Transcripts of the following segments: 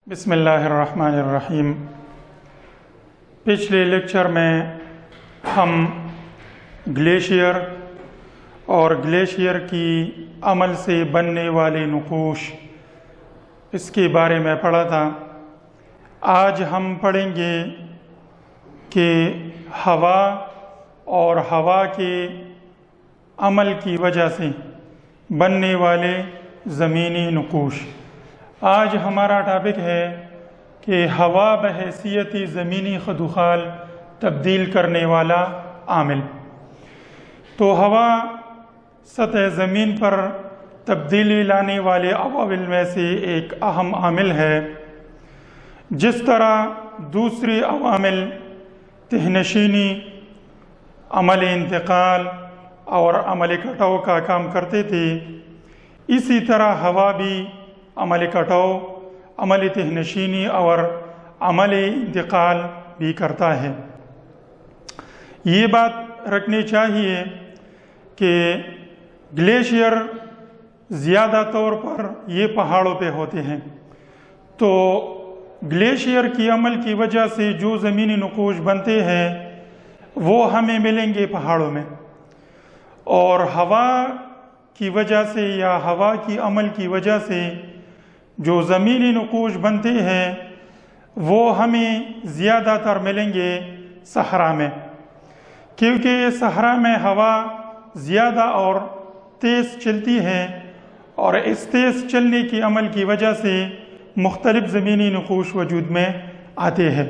بسم اللہ الرحمن الرحیم۔ پچھلے لیکچر میں ہم گلیشیئر اور گلیشیئر کی عمل سے بننے والے نقوش اس کے بارے میں پڑھا تھا۔ آج ہم پڑھیں گے کہ ہوا اور ہوا کے عمل کی وجہ سے بننے والے زمینی نقوش۔ آج ہمارا ٹاپک ہے کہ ہوا بحیثیت زمینی خدوخال تبدیل کرنے والا عامل۔ تو ہوا سطح زمین پر تبدیلی لانے والے عوامل میں سے ایک اہم عامل ہے۔ جس طرح دوسری عوامل تہنشینی، عمل انتقال اور عمل کٹاؤ کا کام کرتے تھے، اسی طرح ہوا بھی عمل کٹاؤ، عمل تہنشینی اور عمل انتقال بھی کرتا ہے۔ یہ بات رکھنی چاہیے کہ گلیشیئر زیادہ طور پر یہ پہاڑوں پہ ہوتے ہیں، تو گلیشیئر کی عمل کی وجہ سے جو زمینی نقوش بنتے ہیں وہ ہمیں ملیں گے پہاڑوں میں، اور ہوا کی وجہ سے یا ہوا کی عمل کی وجہ سے جو زمینی نقوش بنتے ہیں وہ ہمیں زیادہ تر ملیں گے صحرا میں، کیونکہ صحرا میں ہوا زیادہ اور تیز چلتی ہے، اور اس تیز چلنے کی عمل کی وجہ سے مختلف زمینی نقوش وجود میں آتے ہیں۔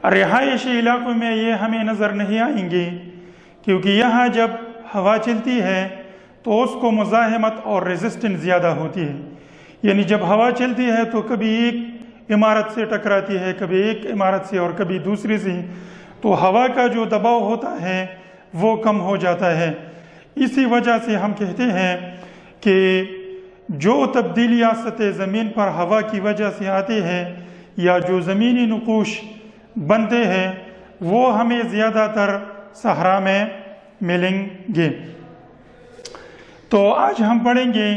رہائشی علاقوں میں یہ ہمیں نظر نہیں آئیں گے، کیونکہ یہاں جب ہوا چلتی ہے تو اس کو مزاحمت اور ریزسٹنس زیادہ ہوتی ہے، یعنی جب ہوا چلتی ہے تو کبھی ایک عمارت سے ٹکراتی ہے، کبھی ایک عمارت سے اور کبھی دوسری سے، تو ہوا کا جو دباؤ ہوتا ہے وہ کم ہو جاتا ہے۔ اسی وجہ سے ہم کہتے ہیں کہ جو تبدیلیاں سطح زمین پر ہوا کی وجہ سے آتے ہیں یا جو زمینی نقوش بنتے ہیں وہ ہمیں زیادہ تر صحرا میں ملیں گے۔ تو آج ہم پڑھیں گے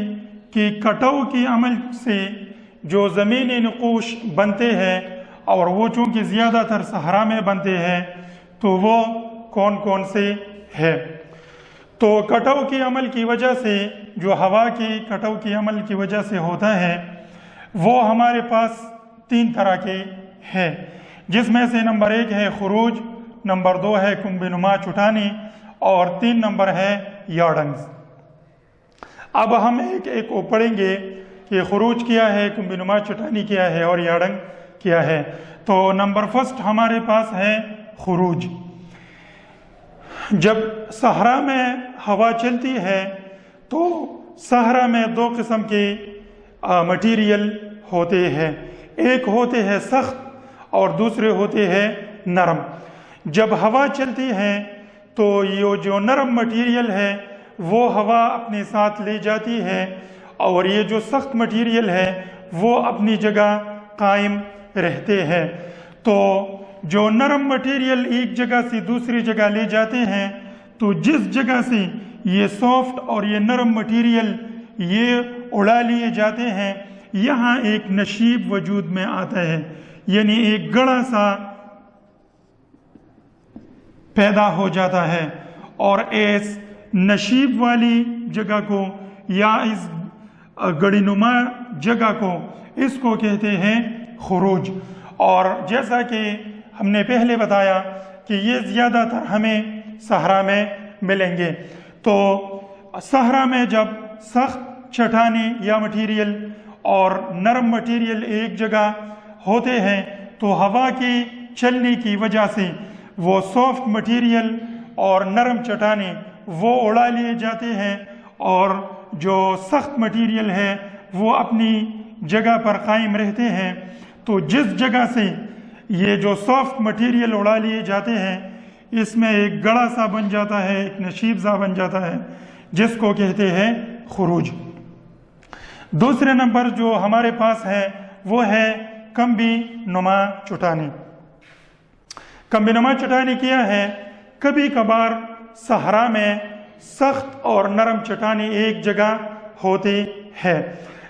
کہ کٹاؤ کی عمل سے جو زمینی نقوش بنتے ہیں اور وہ چونکہ زیادہ تر صحرا میں بنتے ہیں تو وہ کون کون سے ہیں۔ تو کٹاؤ کی عمل کی وجہ سے جو ہوا کی کٹاؤ کی عمل کی وجہ سے ہوتا ہے وہ ہمارے پاس تین طرح کے ہیں، جس میں سے نمبر 1 ہے خروج، نمبر 2 ہے کنبنما چٹانی، اور 3 نمبر ہے یارڈنگز۔ اب ہم ایک ایک کو پڑھیں گے کہ خروج کیا ہے، کنبنما چٹانی کیا ہے اور یارڈنگ کیا ہے۔ تو نمبر 1 ہمارے پاس ہے خروج۔ جب صحرا میں ہوا چلتی ہے تو صحرا میں 2 قسم کے مٹیریل ہوتے ہیں، ایک ہوتے ہیں سخت اور دوسرے ہوتے ہیں نرم۔ جب ہوا چلتی ہے تو یہ جو نرم مٹیریل ہے وہ ہوا اپنے ساتھ لے جاتی ہے، اور یہ جو سخت مٹیریل ہے وہ اپنی جگہ قائم رہتے ہیں۔ تو جو نرم مٹیریل ایک جگہ سے دوسری جگہ لے جاتے ہیں، تو جس جگہ سے یہ سافٹ اور یہ نرم مٹیریل یہ اڑا لیے جاتے ہیں، یہاں ایک نشیب وجود میں آتا ہے، یعنی ایک گڑھا سا پیدا ہو جاتا ہے، اور اس نشیب والی جگہ کو یا اس گڑی نما جگہ کو اس کو کہتے ہیں خروج۔ اور جیسا کہ ہم نے پہلے بتایا کہ یہ زیادہ تر ہمیں صحرا میں ملیں گے۔ تو صحرا میں جب سخت چٹانی یا مٹیریل اور نرم مٹیریل ایک جگہ ہوتے ہیں تو ہوا کی چلنے کی وجہ سے وہ سافٹ مٹیریل اور نرم چٹانی وہ اڑا لیے جاتے ہیں، اور جو سخت مٹیریل ہے وہ اپنی جگہ پر قائم رہتے ہیں۔ تو جس جگہ سے یہ جو سافٹ مٹیریل اڑا لیے جاتے ہیں اس میں ایک گڑھا سا بن جاتا ہے، ایک نشیب سا بن جاتا ہے، جس کو کہتے ہیں خروج۔ دوسرے نمبر جو ہمارے پاس ہے وہ ہے کمبی نما چٹانی۔ کمبی نما چٹانی کیا ہے؟ کبھی کبھار صحرا میں سخت اور نرم چٹانی ایک جگہ ہوتی ہے،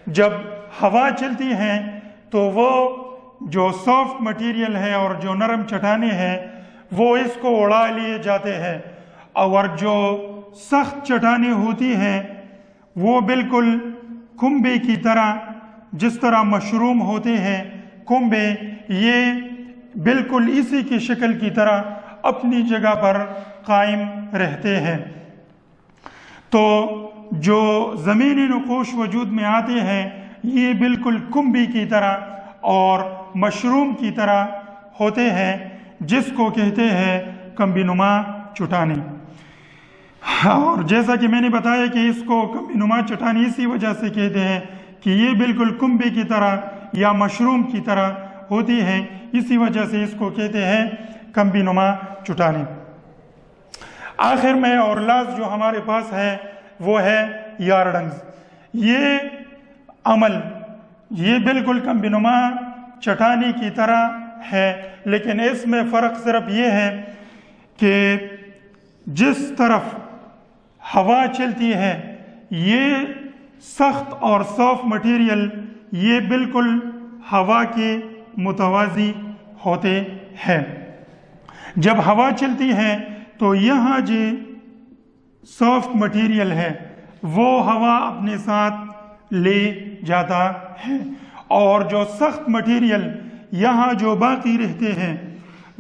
جب ہوا چلتی ہے تو وہ جو سافٹ مٹیریل ہے اور جو نرم چٹانیں ہیں وہ اس کو اڑا لیے جاتے ہیں، اور جو سخت چٹانیں ہوتی ہیں وہ بالکل کنبے کی طرح، جس طرح مشروم ہوتے ہیں کنبے، یہ بالکل اسی کی شکل کی طرح اپنی جگہ پر قائم رہتے ہیں۔ تو جو زمینی نقوش وجود میں آتے ہیں یہ بالکل کنبے کی طرح اور مشروم کی طرح ہوتے ہیں، جس کو کہتے ہیں کنبی نما چٹانی۔ اور جیسا کہ میں نے بتایا کہ اس کو کنبی نما چٹانی اسی وجہ سے کہتے ہیں کہ یہ بالکل کنبے کی طرح یا مشروم کی طرح ہوتی ہیں، اسی وجہ سے اس کو کہتے ہیں کنبی نما چٹانی۔ آخر میں اور لفظ جو ہمارے پاس ہے وہ ہے یارڈنگز۔ یہ عمل یہ بالکل کنبی نما چٹانی کی طرح ہے، لیکن اس میں فرق صرف یہ ہے کہ جس طرف ہوا چلتی ہے یہ سخت اور سافٹ مٹیریل یہ بالکل ہوا کے متوازی ہوتے ہیں۔ جب ہوا چلتی ہے تو یہاں جو سافٹ مٹیریل ہے وہ ہوا اپنے ساتھ لے جاتا ہے، اور جو سخت مٹیریل یہاں جو باقی رہتے ہیں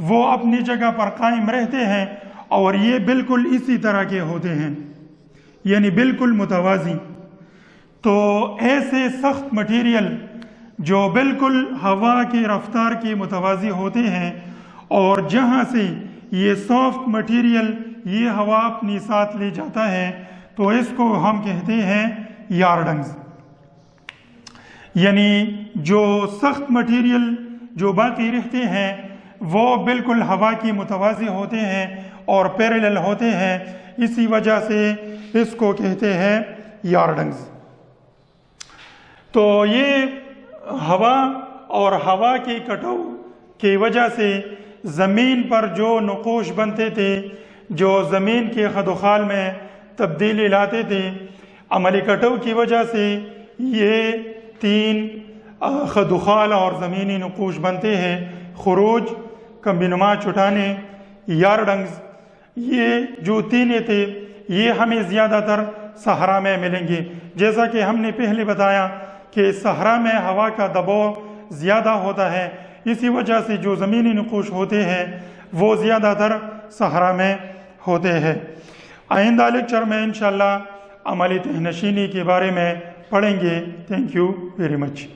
وہ اپنی جگہ پر قائم رہتے ہیں، اور یہ بالکل اسی طرح کے ہوتے ہیں، یعنی بالکل متوازی۔ تو ایسے سخت مٹیریل جو بالکل ہوا کی رفتار کے متوازی ہوتے ہیں، اور جہاں سے یہ سافٹ مٹیریل یہ ہوا اپنی ساتھ لے جاتا ہے، تو اس کو ہم کہتے ہیں یارڈنگز۔ یعنی جو سخت مٹیریل جو باقی رہتے ہیں وہ بالکل ہوا کی متوازی ہوتے ہیں اور پیرلل ہوتے ہیں، اسی وجہ سے اس کو کہتے ہیں یارڈنگز۔ تو یہ ہوا اور ہوا کے کٹاؤ کی وجہ سے زمین پر جو نقوش بنتے تھے، جو زمین کے خد و خال میں تبدیلی لاتے تھے، عملی کٹاؤ کی وجہ سے یہ 3 خد و خال اور زمینی نقوش بنتے ہیں: خروج، کنبی نما چٹانے، یارڈنگز۔ یہ جو 3 تھے یہ ہمیں زیادہ تر صحرا میں ملیں گے، جیسا کہ ہم نے پہلے بتایا کہ صحرا میں ہوا کا دباؤ زیادہ ہوتا ہے، اسی وجہ سے جو زمینی نقوش ہوتے ہیں وہ زیادہ تر صحرا میں ہوتے ہیں۔ آئندہ لیکچر میں انشاءاللہ عملی تہنشینی کے بارے میں پڑھیں گے۔ Thank you very much.